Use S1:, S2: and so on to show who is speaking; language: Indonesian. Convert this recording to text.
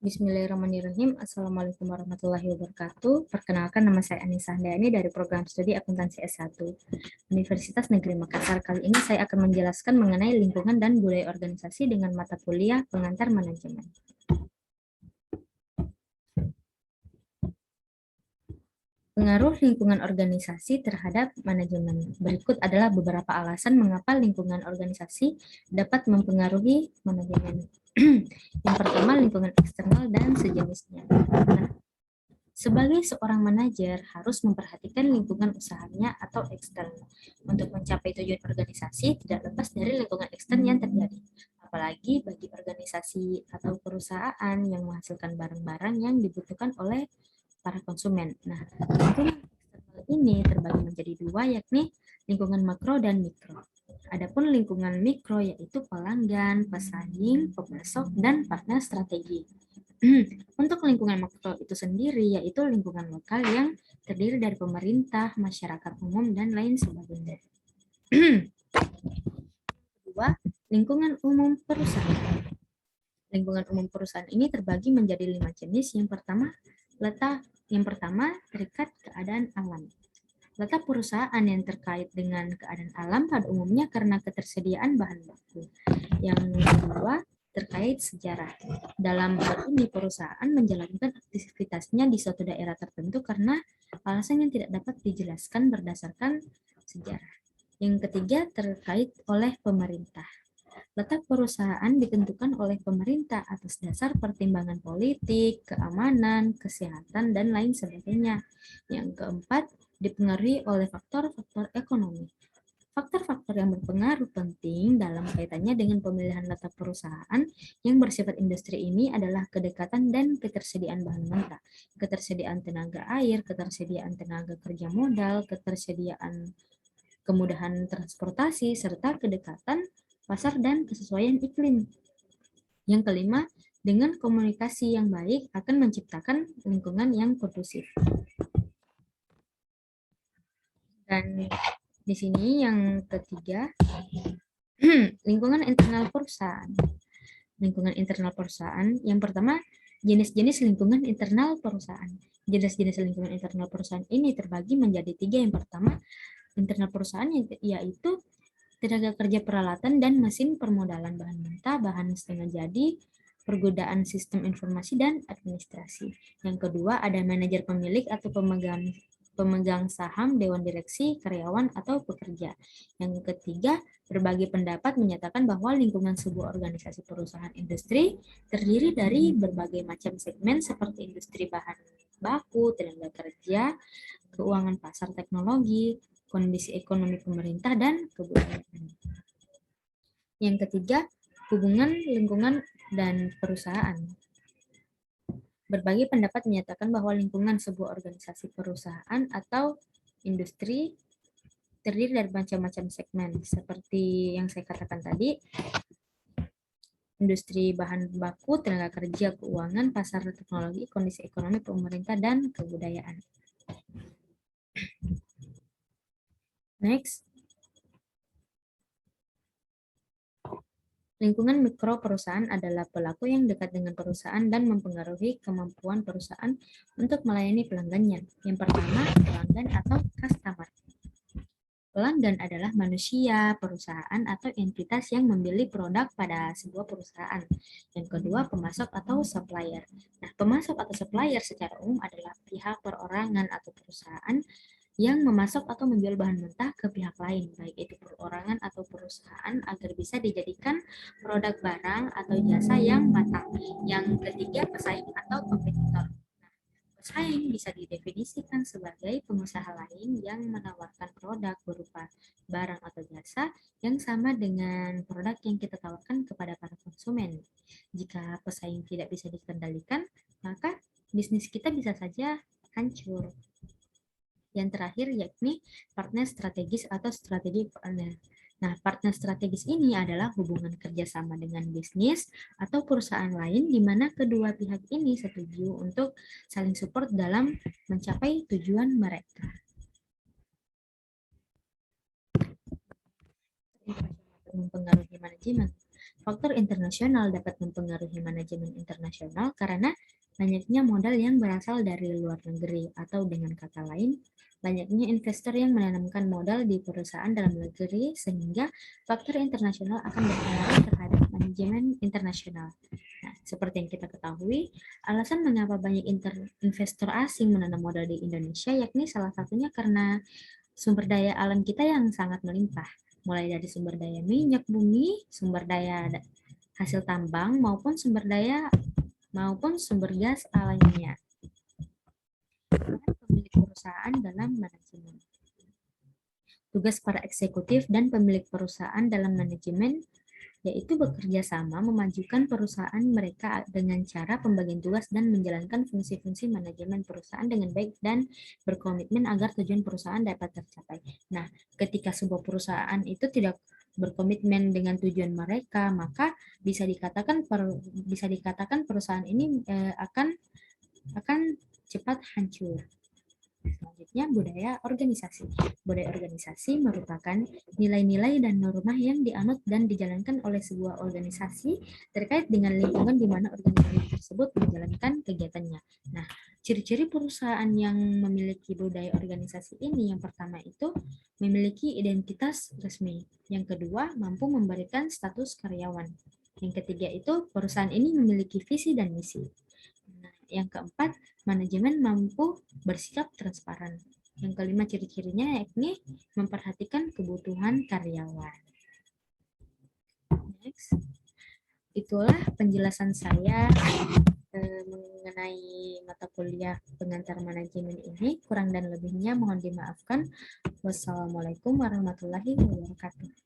S1: Bismillahirrahmanirrahim. Assalamualaikum warahmatullahi wabarakatuh. Perkenalkan, nama saya Anissa Handayani dari program studi akuntansi S1 Universitas Negeri Makassar. Kali ini saya akan menjelaskan mengenai lingkungan dan budaya organisasi dengan mata kuliah pengantar manajemen. Pengaruh lingkungan organisasi terhadap manajemen. Berikut adalah beberapa alasan mengapa lingkungan organisasi dapat mempengaruhi manajemen. Yang pertama, lingkungan eksternal dan sejenisnya. Nah, sebagai seorang manajer harus memperhatikan lingkungan usahanya atau eksternal. Untuk mencapai tujuan organisasi tidak lepas dari lingkungan ekstern yang terjadi. Apalagi bagi organisasi atau perusahaan yang menghasilkan barang-barang yang dibutuhkan oleh para konsumen. Nah, lingkungan eksternal ini terbagi menjadi dua, yakni lingkungan makro dan mikro. Adapun lingkungan mikro yaitu pelanggan, pesaing, pemasok, dan partner strategi. Untuk lingkungan makro itu sendiri yaitu lingkungan lokal yang terdiri dari pemerintah, masyarakat umum, dan lain sebagainya. Kedua, lingkungan umum perusahaan. Lingkungan umum perusahaan ini terbagi menjadi 5 jenis. Yang pertama, terikat keadaan alam. Letak perusahaan yang terkait dengan keadaan alam pada umumnya karena ketersediaan bahan baku. Yang kedua, terkait sejarah. Dalam hal ini, perusahaan menjalankan aktivitasnya di suatu daerah tertentu karena alasan yang tidak dapat dijelaskan berdasarkan sejarah. Yang ketiga, terkait oleh pemerintah. Letak perusahaan ditentukan oleh pemerintah atas dasar pertimbangan politik, keamanan, kesehatan, dan lain sebagainya. Yang keempat, dipengaruhi oleh faktor-faktor ekonomi. Faktor-faktor yang berpengaruh penting dalam kaitannya dengan pemilihan letak perusahaan yang bersifat industri ini adalah kedekatan dan ketersediaan bahan mentah, ketersediaan tenaga air, ketersediaan tenaga kerja modal, ketersediaan kemudahan transportasi, serta kedekatan pasar dan kesesuaian iklim. Yang kelima, dengan komunikasi yang baik akan menciptakan lingkungan yang kondusif. Dan di sini yang ketiga, lingkungan internal perusahaan. Lingkungan internal perusahaan, yang pertama, jenis-jenis lingkungan internal perusahaan. Jenis-jenis lingkungan internal perusahaan ini terbagi menjadi 3. Yang pertama, internal perusahaan yaitu tenaga kerja, peralatan, dan mesin, permodalan bahan mentah, bahan setengah jadi, pergodaan sistem informasi dan administrasi. Yang kedua, ada manajer pemilik atau pemegang saham, dewan direksi, karyawan, atau pekerja. Yang ketiga, berbagai pendapat menyatakan bahwa lingkungan sebuah organisasi perusahaan industri terdiri dari berbagai macam segmen seperti industri bahan baku, tenaga kerja, keuangan, pasar, teknologi, kondisi ekonomi pemerintah, dan kebudayaan. Yang ketiga, hubungan lingkungan dan perusahaan. Berbagai pendapat menyatakan bahwa lingkungan sebuah organisasi perusahaan atau industri terdiri dari macam-macam segmen, seperti yang saya katakan tadi, industri bahan baku, tenaga kerja, keuangan, pasar, teknologi, kondisi ekonomi pemerintah, dan kebudayaan. Next. Lingkungan mikro perusahaan adalah pelaku yang dekat dengan perusahaan dan mempengaruhi kemampuan perusahaan untuk melayani pelanggannya. Yang pertama, pelanggan atau customer. Pelanggan adalah manusia, perusahaan, atau entitas yang membeli produk pada sebuah perusahaan. Yang kedua, pemasok atau supplier. Nah, pemasok atau supplier secara umum adalah pihak perorangan atau perusahaan yang memasok atau menjual bahan mentah ke pihak lain, baik itu perorangan atau perusahaan, agar bisa dijadikan produk barang atau jasa yang matang. Yang ketiga, pesaing atau kompetitor. Nah, pesaing bisa didefinisikan sebagai pengusaha lain yang menawarkan produk berupa barang atau jasa yang sama dengan produk yang kita tawarkan kepada para konsumen. Jika pesaing tidak bisa dikendalikan, maka bisnis kita bisa saja hancur. Yang terakhir yakni partner strategis atau strategi partner. Nah, partner strategis ini adalah hubungan kerjasama dengan bisnis atau perusahaan lain di mana kedua pihak ini setuju untuk saling support dalam mencapai tujuan mereka. Mempengaruhi manajemen. Faktor internasional dapat mempengaruhi manajemen internasional karena banyaknya modal yang berasal dari luar negeri, atau dengan kata lain, banyaknya investor yang menanamkan modal di perusahaan dalam negeri, sehingga faktor internasional akan berpengaruh terhadap manajemen internasional. Nah, seperti yang kita ketahui, alasan mengapa banyak investor asing menanam modal di Indonesia yakni salah satunya karena sumber daya alam kita yang sangat melimpah, mulai dari sumber daya minyak bumi, sumber daya hasil tambang, maupun sumber gas lainnya. Pemilik perusahaan dalam manajemen. Tugas para eksekutif dan pemilik perusahaan dalam manajemen yaitu bekerja sama memajukan perusahaan mereka dengan cara pembagian tugas dan menjalankan fungsi-fungsi manajemen perusahaan dengan baik dan berkomitmen agar tujuan perusahaan dapat tercapai. Nah, ketika sebuah perusahaan itu tidak berkomitmen dengan tujuan mereka, maka bisa dikatakan perusahaan ini akan cepat hancur. Selanjutnya, budaya organisasi. Budaya organisasi merupakan nilai-nilai dan norma yang dianut dan dijalankan oleh sebuah organisasi terkait dengan lingkungan di mana organisasi tersebut menjalankan kegiatannya. Nah, ciri-ciri perusahaan yang memiliki budaya organisasi ini, yang pertama itu memiliki identitas resmi. Yang kedua, mampu memberikan status karyawan. Yang ketiga itu perusahaan ini memiliki visi dan misi. Nah, yang keempat, manajemen mampu bersikap transparan. Yang kelima, ciri-cirinya yakni memperhatikan kebutuhan karyawan. Next. Itulah penjelasan saya mengenai mata kuliah pengantar manajemen ini. Kurang dan lebihnya mohon dimaafkan. Wassalamualaikum warahmatullahi wabarakatuh.